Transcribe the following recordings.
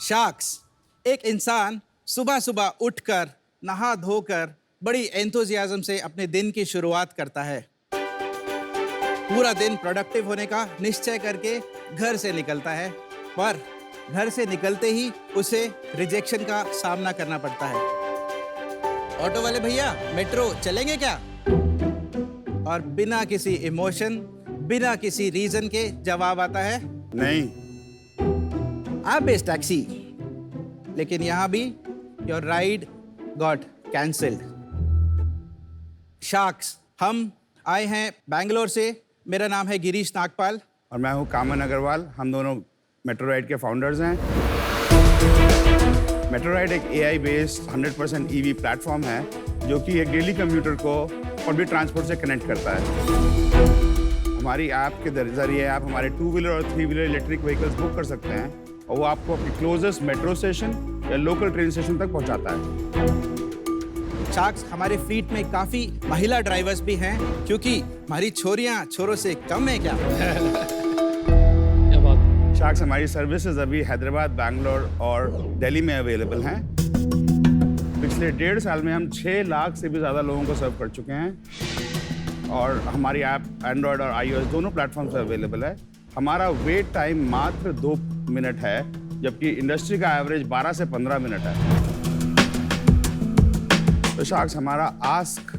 Sharks, एक इंसान सुबह सुबह उठकर नहा धोकर बड़ी एंथुजियाज्म से अपने दिन की शुरुआत करता है। पूरा दिन प्रोडक्टिव होने का निश्चय करके घर से निकलता है, पर घर से निकलते ही उसे रिजेक्शन का सामना करना पड़ता है। ऑटो वाले भैया, मेट्रो चलेंगे क्या? और बिना किसी इमोशन, बिना किसी रीजन के जवाब आता है नहीं। आप बेस्ट टैक्सी। लेकिन यहां भी your ride got cancelled. Sharks, हम आए हैं बैंगलोर से। मेरा नाम है गिरीश नागपाल। और मैं हूँ कामन अग्रवाल। हम दोनों मेट्रो राइड के फाउंडर्स हैं। मेट्रो राइड एक AI बेस्ड 100% EV प्लेटफॉर्म है जो कि एक डेली कम्यूटर को पब्लिक ट्रांसपोर्ट से कनेक्ट करता है। हमारी ऐप के जरिए आप हमारे 2 व्हीलर और 3 व्हीलर इलेक्ट्रिक व्हीकल्स बुक कर सकते हैं और वो आपको अपने क्लोजेस्ट मेट्रो स्टेशन या लोकल ट्रेन स्टेशन तक पहुंचाता है। शार्क्स, हमारे फ्लीट में काफी महिला ड्राइवर्स भी हैं, क्योंकि हमारी छोरियां छोरों से कम है क्या? शार्क्स, हमारी सर्विसेज अभी हैदराबाद, बैंगलोर और दिल्ली में अवेलेबल हैं। पिछले 1.5 साल में हम 6 लाख से भी ज़्यादा लोगों को सर्व कर चुके हैं और हमारी ऐप एंड्रॉयड और iOS दोनों प्लेटफॉर्म से अवेलेबल है। हमारा वेट टाइम मात्र 2 मिनट है, जबकि इंडस्ट्री का एवरेज 12 से 15 मिनट है। तो शार्क्स, हमारा आस्क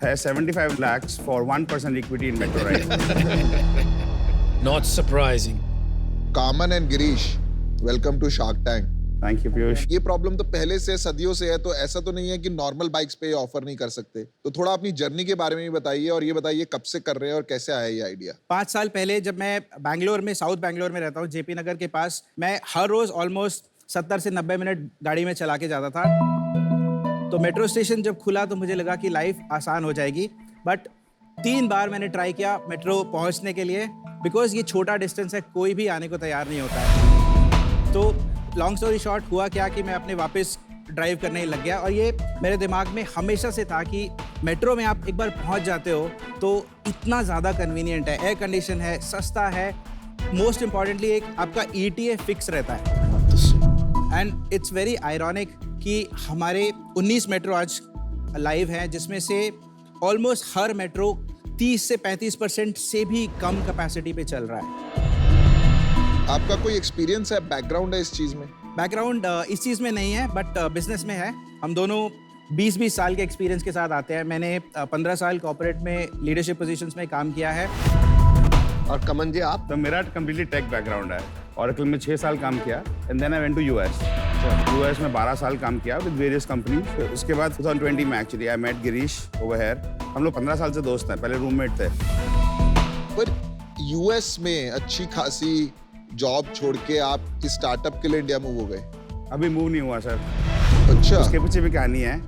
है 75 lakhs for 1% equity in metro ride. Not surprising. Kaman and Girish, welcome to Shark Tank. Thank you Piyush. ये प्रॉब्लम तो पहले से सदियों से है, तो ऐसा तो नहीं है कि नॉर्मल बाइक्स पे ऑफर नहीं कर सकते। तो थोड़ा अपनी जर्नी के बारे में भी बताइए और ये बताइए कब से कर रहे हैं और कैसे आया ये आइडिया। 5 साल पहले जब मैं बैंगलोर में, साउथ बैंगलोर में रहता हूँ, JP नगर के पास, मैं हर रोज ऑलमोस्ट 70 से 90 मिनट गाड़ी में चला के जाता था। तो मेट्रो स्टेशन जब खुला तो मुझे लगा कि लाइफ आसान हो जाएगी, बट 3 बार मैंने ट्राई किया मेट्रो पहुंचने के लिए, बिकॉज ये छोटा डिस्टेंस है, कोई भी आने को तैयार नहीं होता है। तो लॉन्ग स्टोरी शॉर्ट, हुआ क्या कि मैं अपने वापस ड्राइव करने लग गया और ये मेरे दिमाग में हमेशा से था कि मेट्रो में आप एक बार पहुंच जाते हो तो इतना ज़्यादा कन्वीनियंट है, एयर कंडीशन है, सस्ता है, मोस्ट इम्पॉर्टेंटली एक आपका ETA फिक्स रहता है। एंड इट्स वेरी आयरॉनिक कि हमारे 19 मेट्रो आज लाइव हैं, जिसमें से ऑलमोस्ट हर मेट्रो 30 से 35% से भी कम कैपेसिटी पे चल रहा है। आपका कोई एक्सपीरियंस है, बैकग्राउंड है इस चीज में? बैकग्राउंड इस चीज़ में नहीं है, बट बिजनेस में है। हम दोनों 20-20 साल के एक्सपीरियंस के साथ आते हैं। मैंने 15 साल कॉर्पोरेट में लीडरशिप पोजीशंस में काम किया है। और कमन जी, आप? तो मेरा कंप्लीटली टेक बैकग्राउंड है। ऑरेकल में 6 साल काम किया and then I went to US। US में 12 साल काम किया विद वेरियस कंपनी। उसके बाद 2020 में actually I met Girish over here. हम लोग 15 साल से दोस्त हैं, पहले रूममेट थे। पर US में अच्छी खासी जॉब छोड़ के आप इस स्टार्टअप के लिए इंडिया मूव हो गए? अभी मूव नहीं हुआ सर। अच्छा। उसके पीछे भी कहानी है।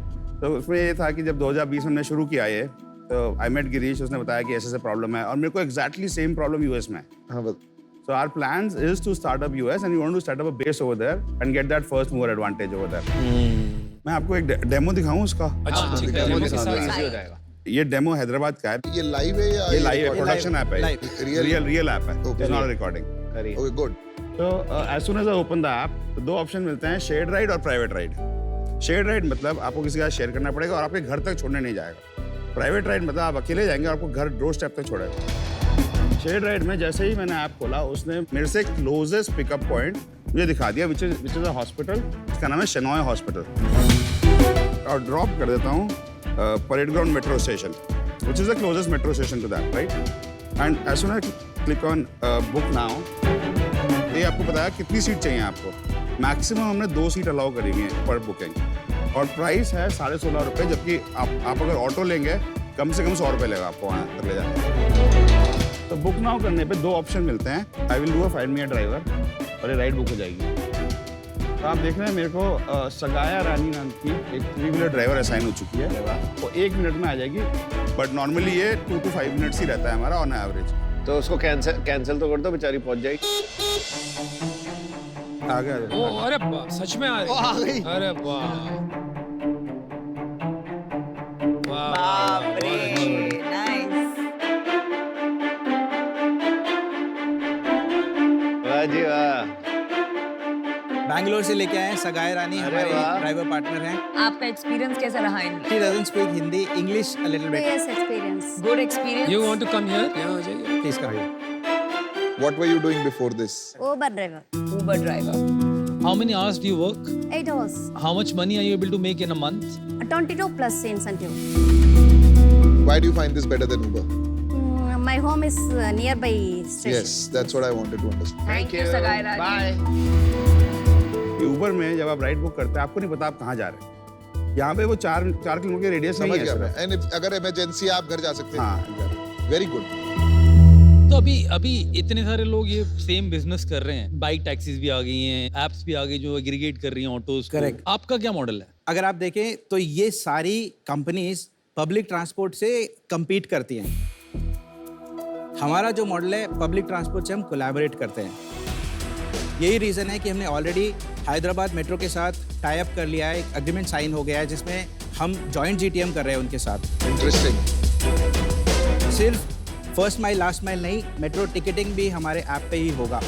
तो उसमें ये था कि जब 2020 में हमने शुरू किया ये, तो आई मेट गिरीश, उसने बताया कि ऐसे प्रॉब्लम है और मेरे को एग्जैक्टली सेम प्रॉब्लम US में है। हाँ, बस। So our plans is to start up US and we want to start up a base over there and get that first mover advantage over there. मैं आपको एक डेमो दिखाऊं उसका? अच्छा, ठीक है, डेमो डेमो के दिखा साथ दो। इजी हो जाएगा। ये डेमो हैदराबाद का है। ये लाइव है या ये लाइव है, प्रोडक्शन ऐप है। live. रियल ऐप है। Okay. It's not a recording. Okay, good. So as soon as I open the app, तो 2 ऑप्शन मिलते हैं, शेयर्ड राइड और प्राइवेट राइड। शेयर्ड राइड मतलब आपको किसी का शेयर करना पड़ेगा और आपके घर तक छोड़ने नहीं जाएगा। प्राइवेट राइड मतलब आप अकेले जाएंगे और आपको घर डोर स्टेप तक छोड़ेगा। शेयर्ड राइड में जैसे ही मैंने ऐप खोला, उसने मेरे से क्लोजेस्ट पिकअप पॉइंट मुझे दिखा दिया, विच इज अ हॉस्पिटल। इसका नाम है शेनॉय हॉस्पिटल। और ड्रॉप कर देता हूँ parade ground metro station, which is the closest metro station to that, right. And as soon as click on book now, ये आपको बताया कितनी सीट चाहिए आपको। मैक्सिमम हमने 2 सीट अलाउ करी हुई है पर बुकिंग और प्राइस है 16.5 रुपये, जबकि आप अगर ऑटो लेंगे कम से कम 100 रुपये लेगा आपको वहाँ तक ले जाने। तो बुक नाउ करने पे 2 ऑप्शन मिलते हैं, I will do a find me a driver, और ये राइड बुक हो जाएगी। तो आप देख रहे हैं मेरे को सगाया रानी नाम की एक 3 व्हीलर ड्राइवर असाइन हो चुकी है, वो 1 मिनट में आ जाएगी, बट नॉर्मली ये 2 to 5 मिनट्स ही रहता है हमारा ऑन एवरेज। तो उसको कैंसिल तो कर दो, बेचारी पहुंच जाएगी। आ गया। ओ, अरे वाह, सच में आ गई। अरे वाह, बाप रे, नाइस। वाह जी वाह। बैंगलोर से लेके आए हैं सगाई रानी, हमारे वाह। ड्राइवर पार्टनर हैं। आपका एक्सपीरियंस कैसा रहा इनमें? She doesn't speak Hindi, English a little bit. Yes, experience. Good experience? You want to come here? यहाँ आ जाइए. Please come here. What were you doing before this? Uber driver. Uber driver. How many hours do you work? 8 hours. How much money are you able to make in a month? 22 plus incentive. Why do you find this better than Uber? My home is nearby station. Yes, that's what I wanted to understand. Thank you, सगाई रानी. कि Uber में जब आप ride book करते हैं आपको नहीं पता आप कहाँ जा रहे हैं। यहाँ पे वो 4 किलोमीटर के रेडियस में ही समझ है गया सिर्फ। मैं। And अगर इमरजेंसी आप घर जा सकते हैं। हाँ, वेरी गुड। तो अभी इतने सारे लोग ये सेम बिजनेस कर रहे हैं, बाइक टैक्सीज भी आ गई हैं, एप्स भी आ गई जो एग्रीगेट कर रही हैं ऑटोज को। Correct. आपका क्या मॉडल है? अगर आप देखें तो ये सारी कंपनीज पब्लिक ट्रांसपोर्ट से compete करती हैं। हमारा जो मॉडल है पब्लिक ट्रांसपोर्ट से हम कोलैबोरेट करते हैं। यही रीज़न है कि हमने ऑलरेडी हैदराबाद मेट्रो के साथ टाई अप कर लिया है, एक एग्रीमेंट साइन हो गया है जिसमें हम जॉइंट जीटीएम कर रहे हैं उनके साथ। इंटरेस्टिंग। सिर्फ फर्स्ट माइल लास्ट माइल नहीं, मेट्रो टिकटिंग भी हमारे ऐप पे ही होगा।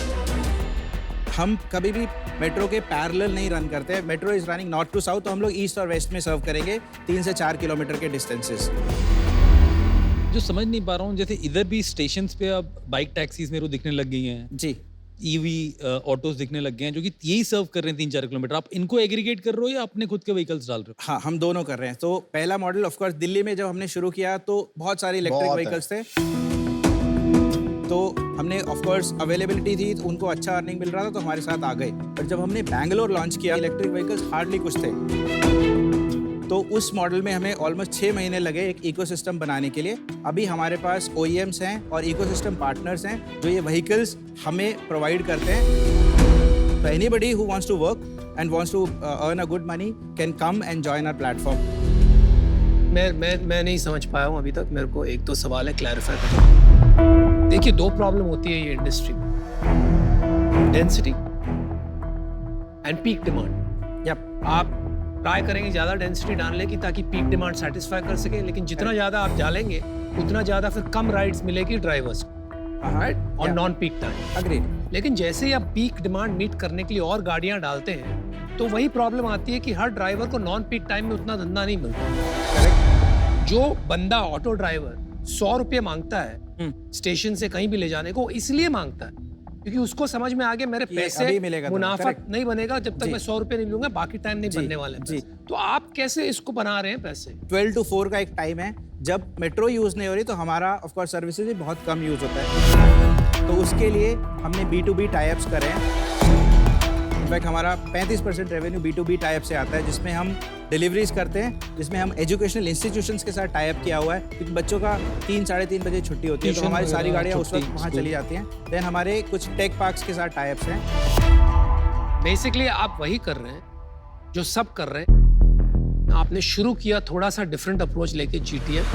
हम कभी भी मेट्रो के पैरेलल नहीं रन करते। Metro is running north to south, तो हम लोग ईस्ट और वेस्ट में सर्व करेंगे 3 से 4 किलोमीटर के डिस्टेंसेस। जो समझ नहीं पा रहा हूँ, जैसे इधर भी स्टेशंस पे अब बाइक टैक्सीज मेरे को दिखने लग गई हैं, जी, ईवी ऑटोज दिखने लग गए हैं जो कि यही सर्व कर रहे हैं 3-4 किलोमीटर। आप इनको एग्रीगेट कर रहे हो या अपने खुद के व्हीकल्स डाल रहे हो? हाँ, हम दोनों कर रहे हैं। तो पहला मॉडल ऑफ कोर्स दिल्ली में जब हमने शुरू किया तो बहुत सारे इलेक्ट्रिक बहुत है। व्हीकल्स थे, तो हमने ऑफ कोर्स अवेलेबिलिटी थी, तो उनको अच्छा अर्निंग मिल रहा था तो हमारे साथ आ गए। पर जब हमने बैंगलोर लॉन्च किया, इलेक्ट्रिक व्हीकल्स हार्डली कुछ थे, तो उस मॉडल में हमें ऑलमोस्ट 6 महीने लगे एक इकोसिस्टम बनाने के लिए। अभी हमारे पास OEMs हैं और इकोसिस्टम पार्टनर्स हैं जो ये व्हीकल्स हमें प्रोवाइड करते हैं। तो anybody who wants to work and wants to earn a good money can come and join our platform. मैं नहीं समझ पाया हूँ अभी तक। मेरे को एक दो सवाल है, क्लैरिफाई करना। देखिए, 2 प्रॉब्लम होती है ये इंडस्ट्री में, density and peak demand. Yup, आप ट्राई करेंगे ज़्यादा डेंसिटी डालने की ताकि पीक डिमांड सेटिस्फाई कर सके, लेकिन जितना ज़्यादा आप डालेंगे उतना ज़्यादा फिर कम राइड्स मिलेगी ड्राइवर्स को, राइट, और नॉन पीक टाइम। अग्रीड। लेकिन जैसे ही आप पीक डिमांड मीट करने के लिए और गाड़ियां डालते हैं तो वही प्रॉब्लम आती है कि हर ड्राइवर को नॉन पीक टाइम में उतना धंधा नहीं मिलता। जो बंदा ऑटो ड्राइवर 100 रुपये मांगता है स्टेशन से कहीं भी ले जाने को, इसलिए मांगता है क्योंकि उसको समझ में आ गया मेरे ये पैसे अभी मिलेगा तो, मुनाफा correct। नहीं बनेगा जब तक जी। मैं 100 रुपये नहीं लूंगा, बाकी टाइम नहीं जी, बनने वाले जी। पैसे। तो आप कैसे इसको बना रहे हैं पैसे? 12 to 4 का एक टाइम है, जब मेट्रो यूज़ नहीं हो रही तो हमारा ऑफ कोर्स सर्विसेज भी बहुत कम यूज़ होता है, तो उसके लिए हमने B2B टाई-अप्स करे हैं। इनफैक्ट हमारा 35% रेवेन्यू B2B टाई-अप से आता है, जिसमें हम डिलीवरीज करते हैं, जिसमें हम एजुकेशनल इंस्टीट्यूशंस के साथ टाई-अप किया हुआ है, क्योंकि बच्चों का 3-3:30 बजे छुट्टी होती है, तो ट्यूशन हमारी सारी वगैरह, गाड़ियाँ उस वक्त छुट्टी, वहाँ स्कूल। चली जाती हैं। देन हमारे कुछ टेक पार्क्स के साथ टाई-अप्स हैं। बेसिकली आप वही कर रहे हैं जो सब कर रहे हैं। आपने शुरू किया थोड़ा सा डिफरेंट अप्रोच लेके GTM।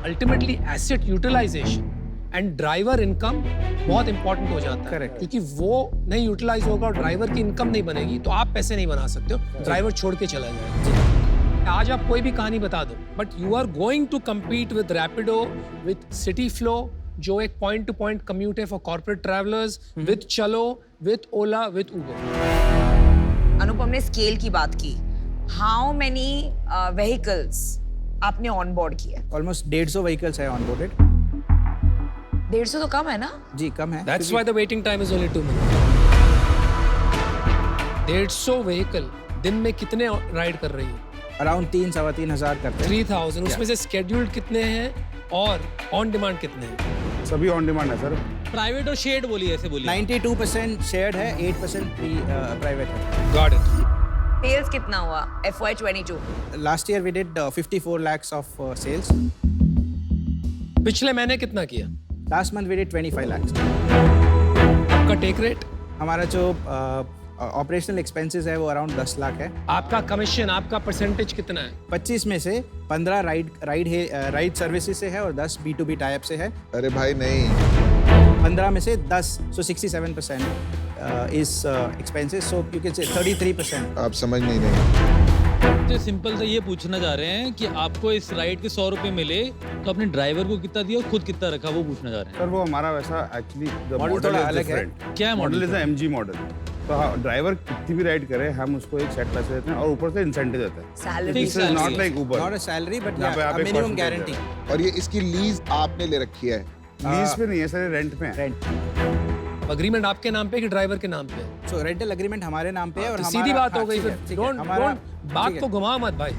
Ultimately asset utilisation and driver income बहुत इंपॉर्टेंट हो जाता है। Correct. क्योंकि वो नहीं यूटिलाइज होगा और ड्राइवर की इनकम नहीं बनेगी तो आप पैसे नहीं बना सकते हो, ड्राइवर छोड़ के चला जाएगा। आज आप कोई भी कहानी बता दो, but you are going to compete with Rapido, with City Flo जो एक पॉइंट टू पॉइंट कम्यूट है for corporate travellers, with Chalo, with Ola, with Uber. Anupam ने स्केल की बात की। हाउ मेनी व्हीकल्स आपने ऑन बोर्ड किया? ऑलमोस्ट 150 व्हीकल्स है ऑनबोर्डेड। 150 तो कम है ना? जी, कम है। That's why the waiting time is only 2 minutes. 150 vehicle दिन में कितने राइड कर रही है? अराउंड 3-3.5 हज़ार करते हैं। 3000। उसमें से स्केड्यूल्ड कितने हैं और ऑन डिमांड कितने हैं? सभी ऑन डिमांड है सर। प्राइवेट और शेड बोलिए, ऐसे बोलिए। 92% शेयर्ड है, 8% प्राइवेट है। Got it. सेल्स कितना हुआ FY22? Last year we did 54 lakhs of sales. पिछले महीने कितना किया? Last month we did 25 lakhs. आपका टेक रेट, हमारा जो ऑपरेशनल एक्सपेंसेस है वो अराउंड 10 लाख है। आपका कमीशन, आपका परसेंटेज कितना है? 25 में से 15 राइड सर्विसेज से है और 10 B2B टाई-अप से है। अरे भाई नहीं। 15 में से 10, so 67% is expenses, so you can say 33%. आप समझ नहीं रहे। तो सिंपल सा ये पूछना चाह रहे हैं कि आपको इस राइड के 100 रुपए मिले तो अपने ड्राइवर को कितना दिया और खुद कितना रखा, वो पूछना चाह रहे हैं। सर वो हमारा वैसा एक्चुअली Model थोड़ा अलग है। क्या model is model? MG model. तो हाँ, ड्राइवर कितनी भी राइड करे हम उसको एक सेट पैसे देते हैं और ऊपर से इंसेंटिव देते हैं। Salary Fixed this is salary not है। Like Uber. Not a salary but यहाँ पे आप एक मिनिमम percentage गारंटी है। और ये इसकी लीज आपने ले रखी है? लीज पे नहीं है सर, रेंट पे है। रेंट। अग्रीमेंट आपके नाम पे कि ड्राइवर के नाम पे? सो रेंटल एग्रीमेंट हमारे नाम पे है और तो हमारा सीधी बात हो हाँ, गई ठीक फिर। है, ठीक है, डोंट हमारा बात ठीक को है। घुमा मत भाई।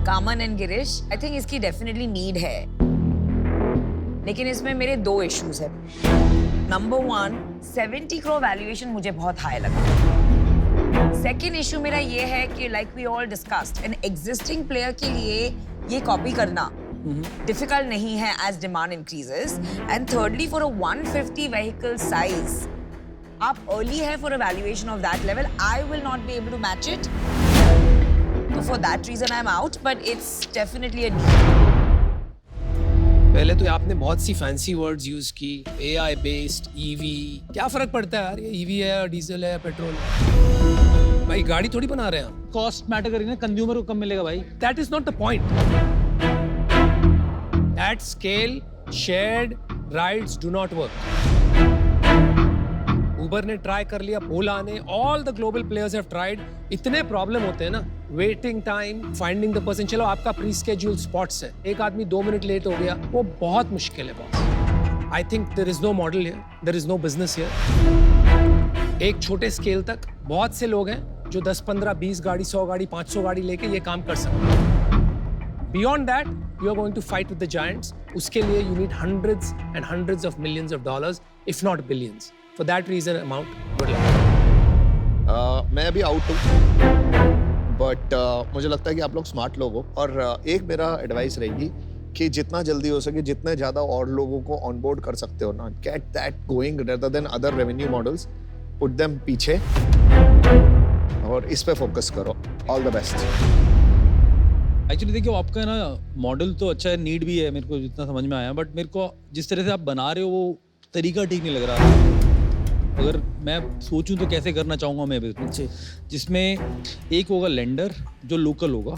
कामन एंड गिरीश, आई थिंक इसकी डेफिनेटली नीड है, लेकिन इसमें मेरे 2 इश्यूज है। नंबर 1, 70 करोड़ वैल्यूएशन मुझे बहुत हाई लगा। सेकेंड इशू मेरा ये है कि like we all discussed, an existing player के लिए ये कॉपी करना डिफिकल्ट नहीं है as demand increases. And thirdly for a 150 vehicle size आप अर्ली है for a valuation of that level, I will not be able to match it. So for that reason I'm out, but it's definitely a need. पहले तो आपने बहुत सी fancy words use की, AI based, EV। क्या फर्क पड़ता है यार, ये EV है या डीजल है या पेट्रोल है? भाई गाड़ी थोड़ी बना रहे हैं हम। कॉस्ट मैटर करेगी ना, कंज्यूमर को कम मिलेगा भाई। That is not the point. At scale, shared rides do not work. Uber ने ट्राई कर लिया, ओला ने, all the global players have tried. इतने प्रॉब्लम होते हैं ना, waiting time, finding the person. चलो आपका प्री स्केड्यूल स्पॉट्स है, एक आदमी 2 मिनट लेट हो गया, वो बहुत मुश्किल है boss. I think there is no model here, there is no business here. एक छोटे स्केल तक बहुत से लोग हैं जो 10, 15, 20 गाड़ी, 100 गाड़ी, 500 गाड़ी लेके ये काम कर सकते हैं। Beyond that, you are going to fight with the giants. उसके लिए you need hundreds and hundreds of millions of dollars, if not billions. For that reason, I'm out. Good luck. मैं अभी आउट हूँ, बट मुझे लगता है कि आप लोग स्मार्ट लोग हो, और एक मेरा एडवाइस रहेगी कि जितना जल्दी हो सके, जितने ज़्यादा और लोगों को ऑनबोर्ड कर सकते हो ना, get that going rather than other revenue models, put them पीछे और इस पे फोकस करो। All the best. एक्चुअली देखिए आपका ना मॉडल तो अच्छा है, नीड भी है मेरे को जितना समझ में आया, बट मेरे को जिस तरह से आप बना रहे हो वो तरीका ठीक नहीं लग रहा। अगर मैं सोचूं तो कैसे करना चाहूँगा मैं बिजनेस, जिसमें एक होगा लेंडर जो लोकल होगा,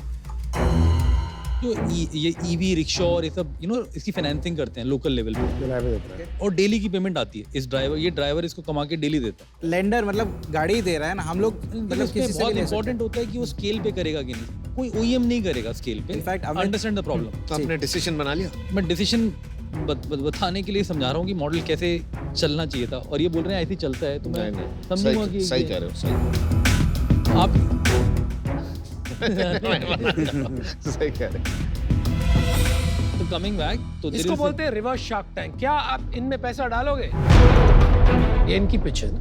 जो ये ईवी रिक्शा और ये सब इसकी फाइनेंसिंग करते हैं लोकल लेवल पे, और डेली की पेमेंट आती है। इस ड्राइवर, ये ड्राइवर इसको कमा के डेली देता है। लेंडर मतलब गाड़ी ही दे रहा है ना, हम लोग मतलब इसमें किसी से बहुत भी ले सकते इंपॉर्टेंट होता है कि वो स्केल पे करेगा कि नहीं। कोई OEM नहीं करेगा स्केल पे। In fact understand the problem. तो आपने डिसीजन बना लिया? मैं डिसीजन बताने के लिए समझा रहा हूँ कि मॉडल कैसे चलना चाहिए था, और ये बोल रहे हैं ऐसे ही चलता है, तो मैं समझूंगा कि सही कह रहे हो, सही आप सही कह रहे हो। तो कमिंग बैक तो इसको बोलते हैं रिवर्स शार्क टैंक। क्या आप इनमें पैसा डालोगे? ये इनकी पिच है ना?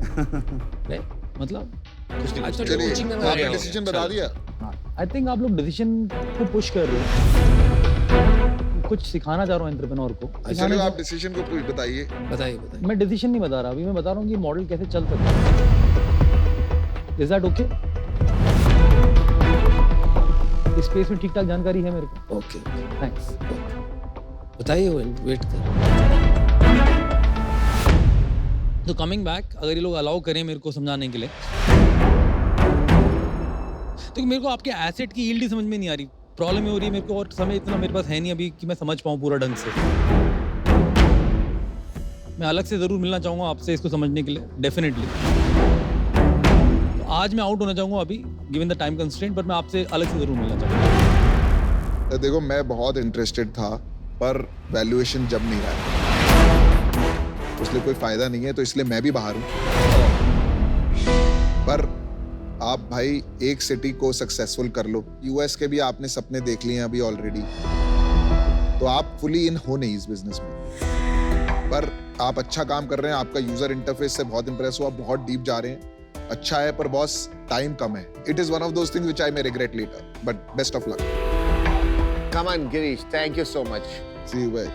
नहीं मतलब अच्छा, चलिए, कोचिंग में तो आपने डिसीजन बता दिया? आई थिंक आप लोग डिसीजन को पुश कर रहे हो, कुछ सिखाना चाह रहा हूँ एंटरप्रेन्योर को। चलिए आप डिसीजन को कुछ बताइए। बताइए। मैं डिसीजन नहीं बता रहा, अभी मैं बता रहा हूँ कि मॉडल कैसे चल सकता है। Is that okay? इस स्पेस में ठीक ठाक जानकारी है मेरे को। Okay, thanks. बताइए, वेट कर। तो कमिंग बैक, अगर ये लोग अलाउ करें मेरे को समझाने के लिए, तो मेरे को आपके एसेट की यील्ड ही समझ में नहीं आ रही। प्रॉब्लम ये हो रही है मेरे को, और समय इतना मेरे पास है नहीं अभी कि मैं समझ पाऊँ पूरा ढंग से। मैं अलग से ज़रूर मिलना चाहूँगा आपसे इसको समझने के लिए, डेफिनेटली। तो आज मैं आउट होना चाहूँगा अभी, given the time constraint, but मैं आपसे अलग से ज़रूर मिलना चाहूँगा। देखो मैं बहुत इंटरेस्टेड था, पर वैल्यूएशन जब नहीं रहा, इसलिए कोई फायदा नहीं है, तो इसलिए मैं भी बाहर हूँ। पर आप भाई एक सिटी को सक्सेसफुल कर लो, यूएस के भी आपने सपने देख लिए हैं अभी ऑलरेडी, तो आप फुली इन हो नहीं इस बिजनेस में, पर आप अच्छा काम कर रहे हैं। आपका यूजर इंटरफेस से बहुत इंप्रेस हुआ, बहुत डीप जा रहे हैं, अच्छा है, पर बॉस टाइम कम है। It is one of those things which I may regret later, but best of luck. Come on, Girish. Thank you so much. See you bye.